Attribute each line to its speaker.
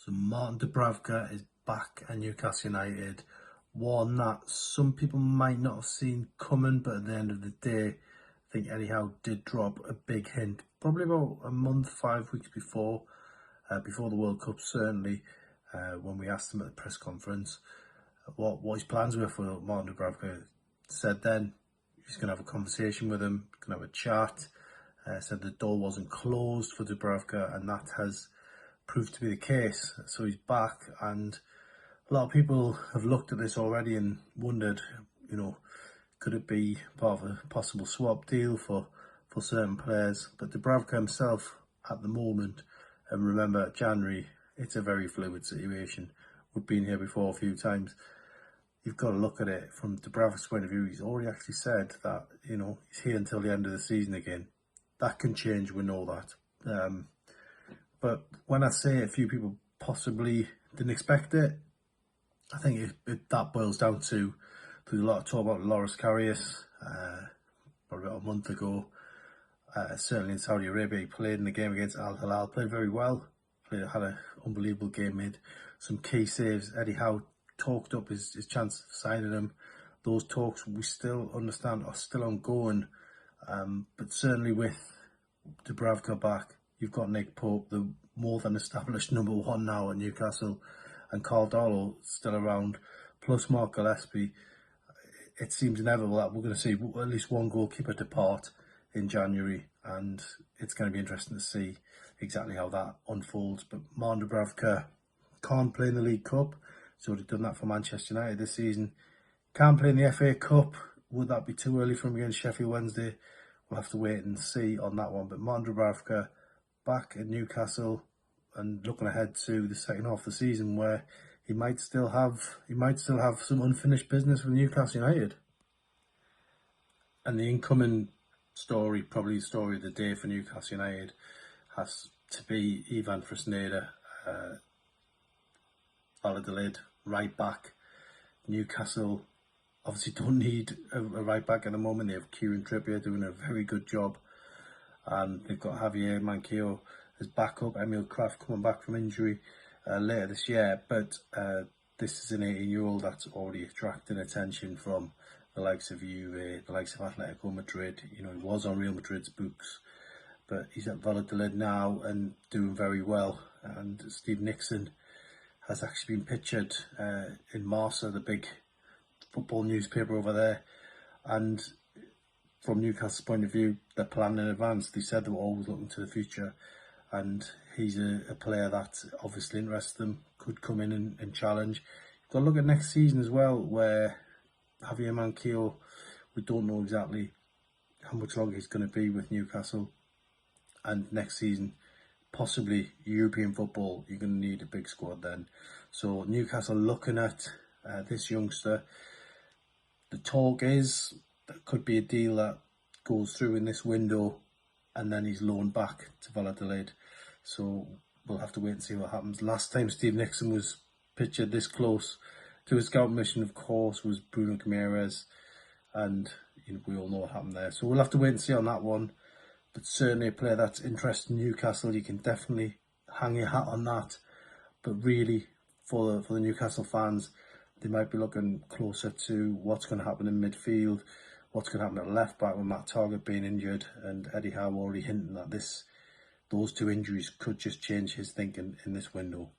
Speaker 1: So Martin Dubravka is back at Newcastle United. One that some people might not have seen coming, but at the end of the day, I think Eddie Howe did drop a big hint, probably about a month, 5 weeks before the World Cup, certainly, when we asked him at the press conference what his plans were for Martin Dubravka. Said then he's going to have a conversation with him, going to have a chat. Said the door wasn't closed for Dubravka, and that has proved to be the case. So he's back, and a lot of people have looked at this already and wondered, could it be part of a possible swap deal for certain players? But Dubravka himself, at the moment, and remember January, it's a very fluid situation. We've been here before a few times. You've got to look at it from Dubravka's point of view. He's already actually said that, he's here until the end of the season again. That can change, we know that. But when I say a few people possibly didn't expect it, I think that boils down to there's a lot of talk about Loris Karius, probably about a month ago. Certainly in Saudi Arabia, he played in the game against Al Hilal, played very well, had an unbelievable game, made some key saves. Eddie Howe talked up his chance of signing him. Those talks, we still understand, are still ongoing. But certainly with Dubravka back, you've got Nick Pope, the more than established number one now at Newcastle, and Carl Darlow still around, plus Mark Gillespie. It seems inevitable that we're going to see at least one goalkeeper depart in January, and it's going to be interesting to see exactly how that unfolds. But Martin Dubravka can't play in the League Cup, so he's done that for Manchester United this season. Can't play in the FA Cup. Would that be too early for him against Sheffield Wednesday? We'll have to wait and see on that one. But Martin Dubravka back at Newcastle and looking ahead to the second half of the season, where he might still have some unfinished business with Newcastle United. And the incoming story, probably the story of the day for Newcastle United, has to be Ivan Fresneda, Valladolid, right back. Newcastle obviously don't need a right back at the moment. They have Kieran Trippier doing a very good job, and they've got Javier Manquillo as backup. Emil Kraft coming back from injury later this year, but this is an 18-year-old that's already attracting attention from the likes of Juve, the likes of Atletico Madrid. He was on Real Madrid's books, but he's at Valladolid now and doing very well. And Steve Nickson has actually been pictured in Marca, the big football newspaper over there. And from Newcastle's point of view, they're planning in advance. They said they were always looking to the future, and he's a player that obviously interests them, could come in and challenge. You've got to look at next season as well, where Javier Manquillo, we don't know exactly how much longer he's going to be with Newcastle. And next season, possibly European football, you're going to need a big squad then. So Newcastle looking at this youngster. The talk is that could be a deal that goes through in this window, and then he's loaned back to Valladolid. So we'll have to wait and see what happens. Last time Steve Nickson was pictured this close to his scout mission, of course, was Bruno Guimaraes, and we all know what happened there. So we'll have to wait and see on that one. But certainly a player that's interested in Newcastle, you can definitely hang your hat on that. But really, for the Newcastle fans, they might be looking closer to what's going to happen in midfield, what's going to happen at left back with Matt Targett being injured, and Eddie Howe already hinting that those two injuries could just change his thinking in this window.